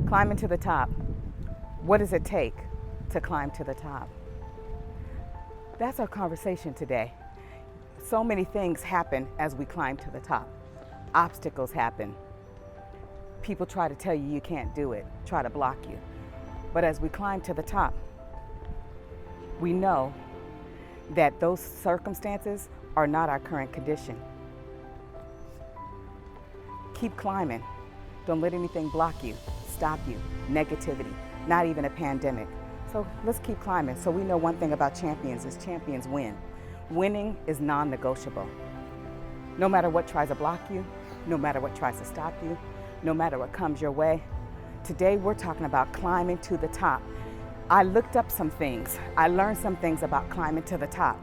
Climbing to the top. What does it take to climb to the top? That's our conversation today. So many things happen as we climb to the top. Obstacles happen. People try to tell you you can't do it, try to block you. But as we climb to the top, we know that those circumstances are not our current condition. Keep climbing. Don't let anything block you, stop you. Negativity, not even a pandemic. So let's keep climbing. So we know one thing about champions is champions win. Winning is non-negotiable. No matter what tries to block you, no matter what tries to stop you, no matter what comes your way. Today we're talking about climbing to the top. I looked up some things. I learned some things about climbing to the top.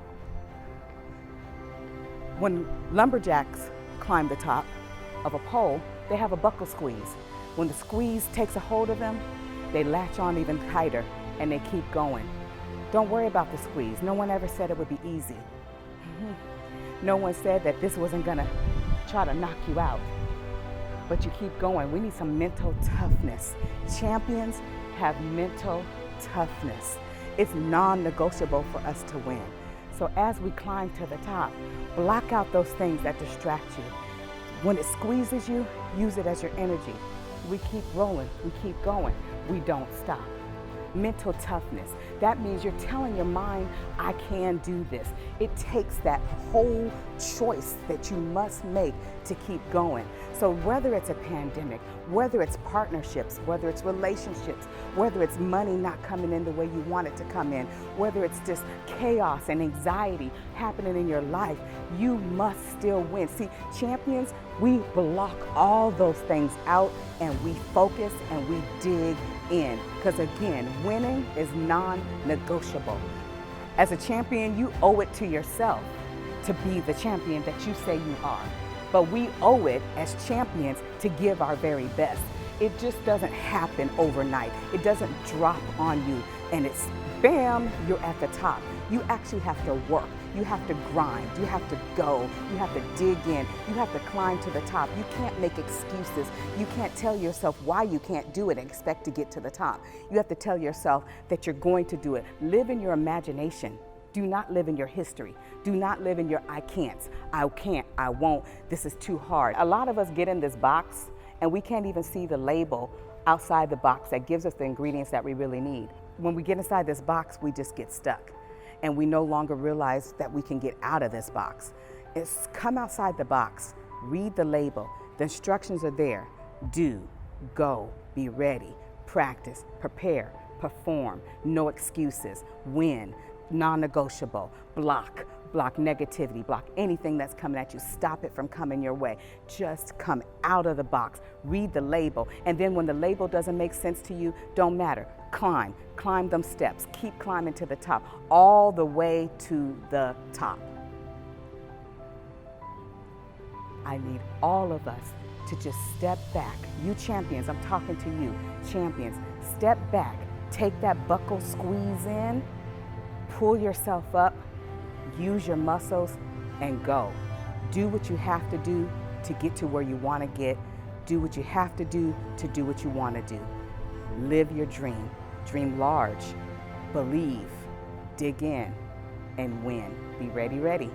When lumberjacks climb the top of a pole, they have a buckle squeeze. When the squeeze takes a hold of them, they latch on even tighter and they keep going. Don't worry about the squeeze. No one ever said it would be easy. No one said that this wasn't gonna try to knock you out, but you keep going. We need some mental toughness. Champions have mental toughness. It's non-negotiable for us to win. So as we climb to the top, block out those things that distract you. When it squeezes you, use it as your energy. We keep rolling, we keep going, we don't stop. Mental toughness. That means you're telling your mind, I can do this. It takes that whole choice that you must make to keep going. So whether it's a pandemic, whether it's partnerships, whether it's relationships, whether it's money not coming in the way you want it to come in, whether it's just chaos and anxiety happening in your life, you must still win. See, champions, we block all those things out and we focus and we dig in. Because again, winning is non-negotiable. As a champion, you owe it to yourself to be the champion that you say you are. But we owe it as champions to give our very best. It just doesn't happen overnight. It doesn't drop on you and it's bam, you're at the top. You actually have to work. You have to grind. You have to go. You have to dig in. You have to climb to the top. You can't make excuses. You can't tell yourself why you can't do it and expect to get to the top. You have to tell yourself that you're going to do it. Live in your imagination. Do not live in your history. Do not live in your I can'ts. I can't, I won't, this is too hard. A lot of us get in this box and we can't even see the label outside the box that gives us the ingredients that we really need. When we get inside this box, we just get stuck and we no longer realize that we can get out of this box. It's come outside the box, read the label. The instructions are there. Do, go, be ready, practice, prepare, perform, no excuses, win, non-negotiable, block negativity, block anything that's coming at you, stop it from coming your way. Just come out of the box, read the label, and then when the label doesn't make sense to you, don't matter, climb them steps, keep climbing to the top, all the way to the top. I need all of us to just step back. You champions, I'm talking to you, champions, step back, take that buckle squeeze in, pull yourself up, use your muscles, and go. Do what you have to do to get to where you want to get. Do what you have to do what you want to do. Live your dream. Dream large. Believe. Dig in. And win. Be ready, ready.